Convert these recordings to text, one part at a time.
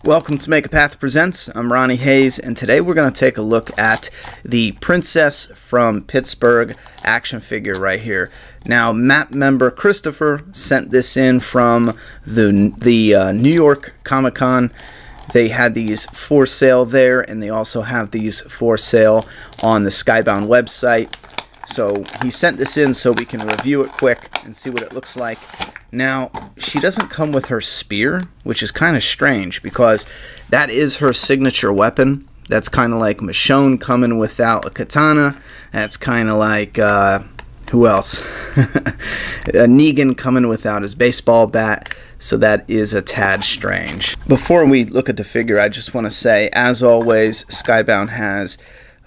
Welcome to Make a Path Presents. I'm Ronnie Hayes, and today we're going to take a look at the Princess from Pittsburgh action figure right here. Now, map member Christopher sent this in from the New York Comic Con. They had these for sale there, and they also have these for sale on the Skybound website. So he sent this in so we can review it quick and see what it looks like. Now, she doesn't come with her spear, which is kind of strange because that is her signature weapon. That's kind of like Michonne coming without a katana. That's kind of like, who else? Negan coming without his baseball bat. So that is a tad strange. Before we look at the figure, I just want to say, as always, Skybound has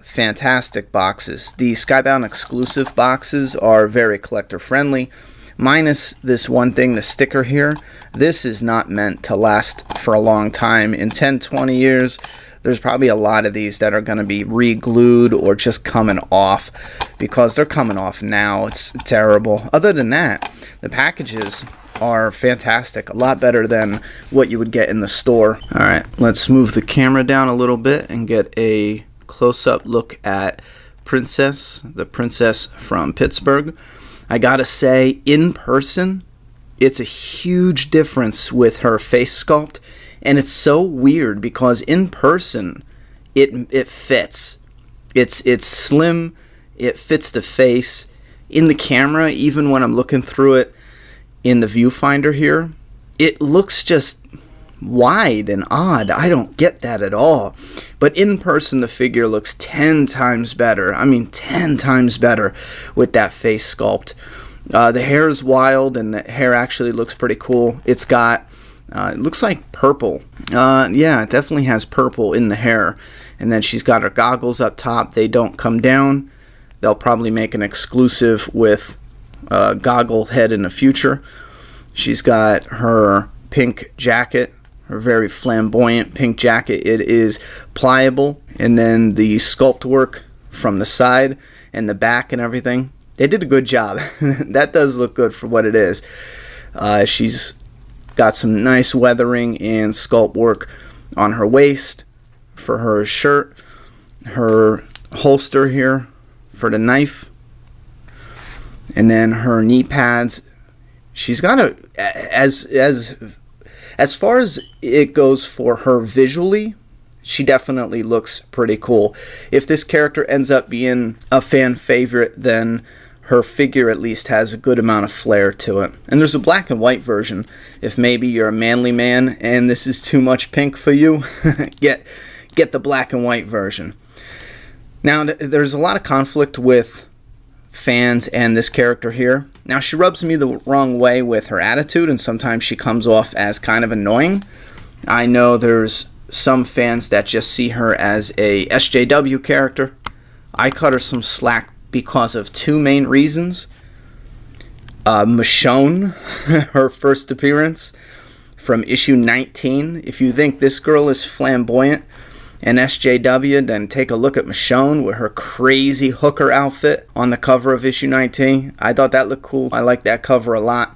fantastic boxes. The Skybound exclusive boxes are very collector friendly. Minus this one thing, the sticker here. This is not meant to last for a long time. In 10-20 years, there's probably a lot of these that are going to be re-glued or just coming off, because they're coming off now. It's terrible. Other than that, the packages are fantastic. A lot better than what you would get in the store. Alright, let's move the camera down a little bit and get a close-up look at Princess, the Princess from Pittsburgh. I gotta say, in person, it's a huge difference with her face sculpt, and it's so weird because in person, it fits. It's slim, it fits the face. In the camera, even when I'm looking through it in the viewfinder here, it looks just wide and odd. I don't get that at all. But in person, the figure looks 10 times better. I mean, 10 times better with that face sculpt. The hair is wild, and the hair actually looks pretty cool. It's got, it looks like purple. Yeah, it definitely has purple in the hair. And then she's got her goggles up top. They don't come down. They'll probably make an exclusive with goggle head in the future. She's got her pink jacket. Her very flamboyant pink jacket. It is pliable, and then the sculpt work from the side and the back and everything, they did a good job. That does look good for what it is. She's got some nice weathering and sculpt work on her waist for her shirt, her holster here for the knife, and then her knee pads. She's got a, as far as it goes for her visually, she definitely looks pretty cool. If this character ends up being a fan favorite, then her figure at least has a good amount of flair to it. And there's a black and white version. If maybe you're a manly man and this is too much pink for you, get the black and white version. Now, there's a lot of conflict with fans and this character here. Now, she rubs me the wrong way with her attitude, and sometimes she comes off as kind of annoying. I know there's some fans that just see her as a SJW character. I cut her some slack because of two main reasons. Michonne, her first appearance from issue 19. If you think this girl is flamboyant and SJW, then take a look at Michonne with her crazy hooker outfit on the cover of issue 19. I thought that looked cool. I like that cover a lot.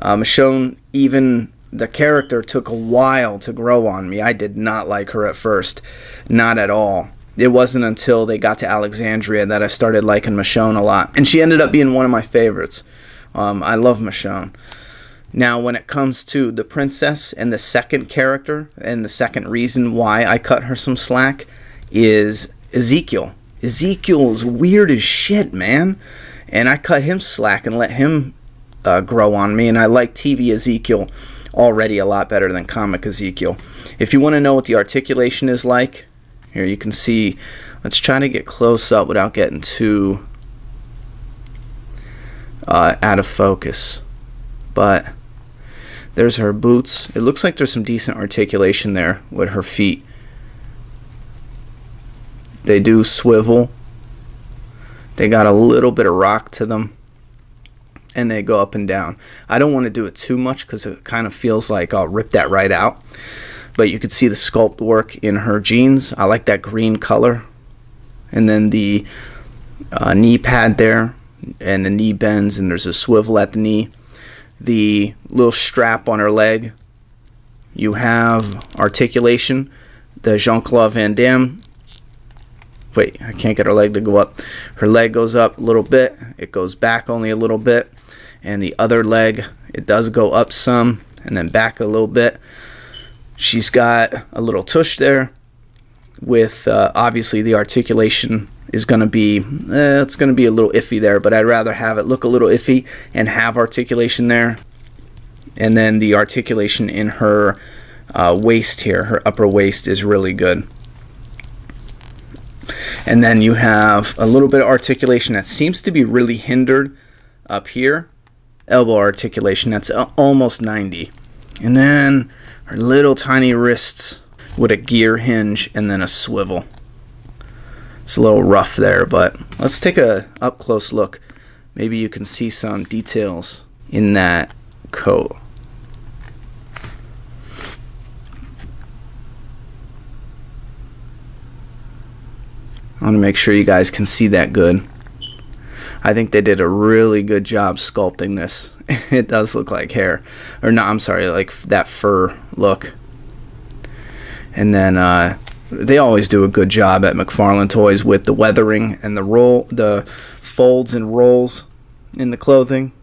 Michonne, even the character, took a while to grow on me. I did not like her at first. Not at all. It wasn't until they got to Alexandria that I started liking Michonne a lot. And she ended up being one of my favorites. I love Michonne. Now, when it comes to the princess and the second character, and the second reason why I cut her some slack, is Ezekiel. Ezekiel is weird as shit, man. And I cut him slack and let him grow on me. And I like TV Ezekiel already a lot better than comic Ezekiel. If you want to know what the articulation is like, here you can see. Let's try to get close up without getting too out of focus. But there's her boots. It looks like there's some decent articulation there with her feet. They do swivel. They got a little bit of rock to them. And they go up and down. I don't want to do it too much because it kind of feels like I'll rip that right out. But you can see the sculpt work in her jeans. I like that green color. And then the knee pad there. And the knee bends, and there's a swivel at the knee. The little strap on her leg, You have articulation, the Jean-Claude Van Damme. Wait, I can't get her leg to go up. Her leg goes up a little bit. It goes back only a little bit. And the other leg, it does go up some and then back a little bit. She's got a little tush there with obviously the articulation is going to be, it's going to be a little iffy there, but I'd rather have it look a little iffy and have articulation there. And then the articulation in her waist here, her upper waist, is really good. And then you have a little bit of articulation that seems to be really hindered up here. Elbow articulation, that's almost 90. And then her little tiny wrists with a gear hinge and then a swivel. It's a little rough there, but let's take a up close look. Maybe you can see some details in that coat. I want to make sure you guys can see that good. I think they did a really good job sculpting this. It does look like hair. Or no, I'm sorry, like that fur look. And then they always do a good job at McFarlane Toys with the weathering and the folds and rolls in the clothing.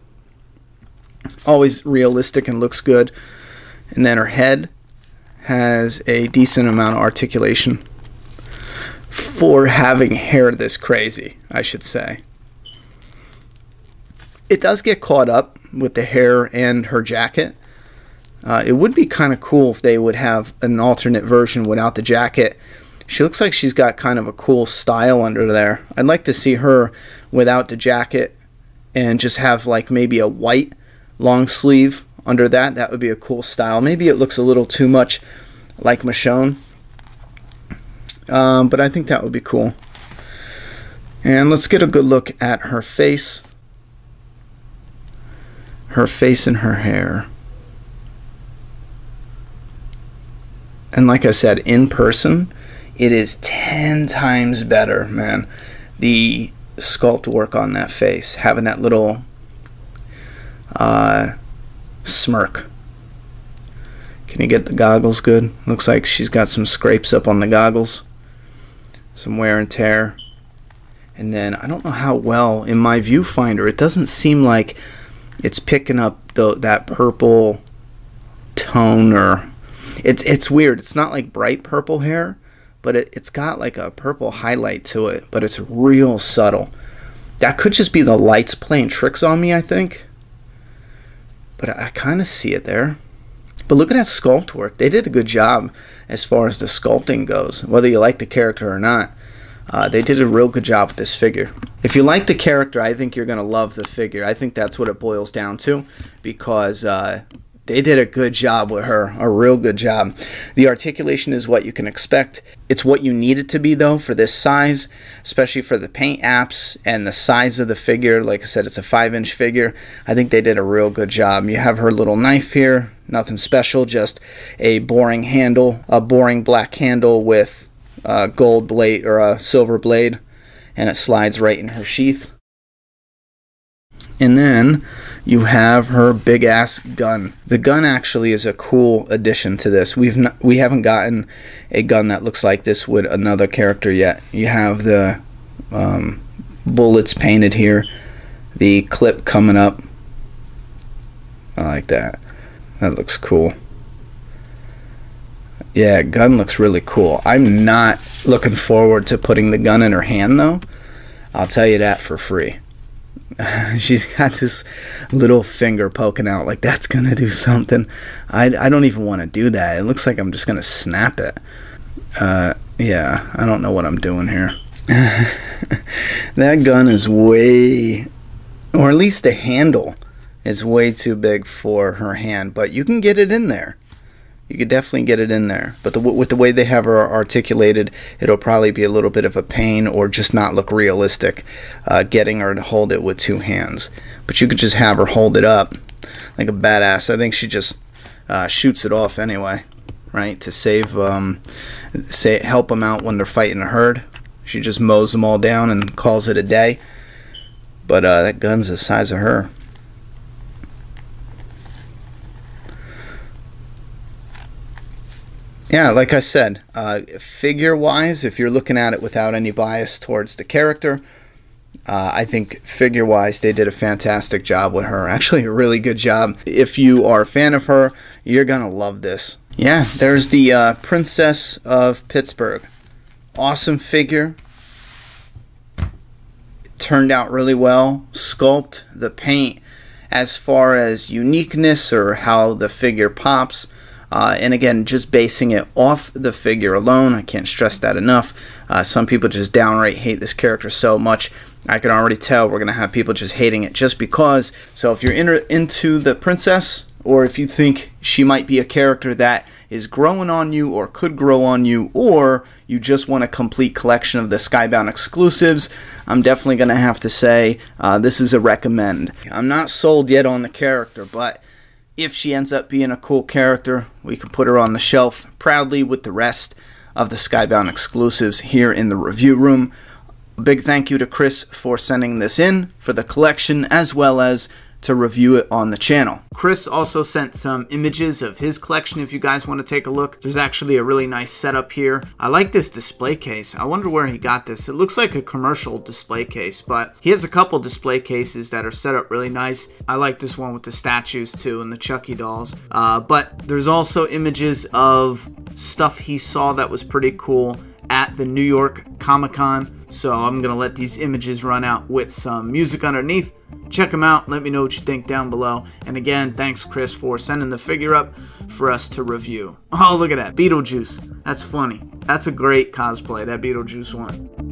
Always realistic and looks good. And then her head has a decent amount of articulation for having hair this crazy, I should say. It does get caught up with the hair and her jacket. It would be kind of cool if they would have an alternate version without the jacket. She looks like she's got kind of a cool style under there. I'd like to see her without the jacket and just have like maybe a white long sleeve under that. That would be a cool style. Maybe it looks a little too much like Michonne. But I think that would be cool. And let's get a good look at her face. Her face and her hair. And like I said, in person, it is 10 times better, man. The sculpt work on that face, having that little smirk. Can you get the goggles good? Looks like she's got some scrapes up on the goggles. Some wear and tear. And then, I don't know how well, in my viewfinder, it doesn't seem like it's picking up that purple tone, or it's weird. It's not like bright purple hair, but it's got like a purple highlight to it, but it's real subtle. That could just be the lights playing tricks on me, I think. But I kind of see it there. But look at that sculpt work. They did a good job as far as the sculpting goes, whether you like the character or not. They did a real good job with this figure. If you like the character, I think you're going to love the figure. I think that's what it boils down to, because they did a good job with her, a real good job. The articulation is what you can expect. It's what you need it to be, though, for this size, especially for the paint apps and the size of the figure. Like I said, it's a 5-inch figure. I think they did a real good job. You have her little knife here, nothing special, just a boring handle, a boring black handle with gold blade or a silver blade, and it slides right in her sheath. And then you have her big ass gun. The gun actually is a cool addition to this. We haven't gotten a gun that looks like this with another character yet. You have the bullets painted here, the clip coming up. I like that. That looks cool. Yeah, gun looks really cool. I'm not looking forward to putting the gun in her hand, though. I'll tell you that for free. She's got this little finger poking out like that's gonna do something. I don't even want to do that. It looks like I'm just gonna snap it. Yeah, I don't know what I'm doing here. That gun is way, or at least the handle is way too big for her hand, but you can get it in there. You could definitely get it in there, but with the way they have her articulated, it'll probably be a little bit of a pain or just not look realistic getting her to hold it with 2 hands. But you could just have her hold it up like a badass. I think she just shoots it off anyway, right? To help them out when they're fighting a herd. She just mows them all down and calls it a day. But that gun's the size of her. Yeah, like I said, figure-wise, if you're looking at it without any bias towards the character, I think figure-wise they did a fantastic job with her. Actually, a really good job. If you are a fan of her, you're going to love this. Yeah, there's the Princess of Pittsburgh. Awesome figure. Turned out really well. Sculpt, the paint, as far as uniqueness or how the figure pops. And again, just basing it off the figure alone, I can't stress that enough. Some people just downright hate this character so much. I can already tell we're going to have people just hating it just because. So if you're into the princess, or if you think she might be a character that is growing on you or could grow on you, or you just want a complete collection of the Skybound exclusives, I'm definitely going to have to say this is a recommend. I'm not sold yet on the character, but if she ends up being a cool character, we can put her on the shelf proudly with the rest of the Skybound exclusives here in the review room. A big thank you to Chris for sending this in for the collection, as well as to review it on the channel. Chris also sent some images of his collection if you guys want to take a look. There's actually a really nice setup here. I like this display case. I wonder where he got this. It looks like a commercial display case, but he has a couple display cases that are set up really nice. I like this one with the statues too and the Chucky dolls. But there's also images of stuff he saw that was pretty cool at the New York Comic-Con. So I'm gonna let these images run out with some music underneath. Check them out. Let me know what you think down below. And again, thanks Chris for sending the figure up for us to review. Oh, look at that. Beetlejuice. That's funny. That's a great cosplay, that Beetlejuice one.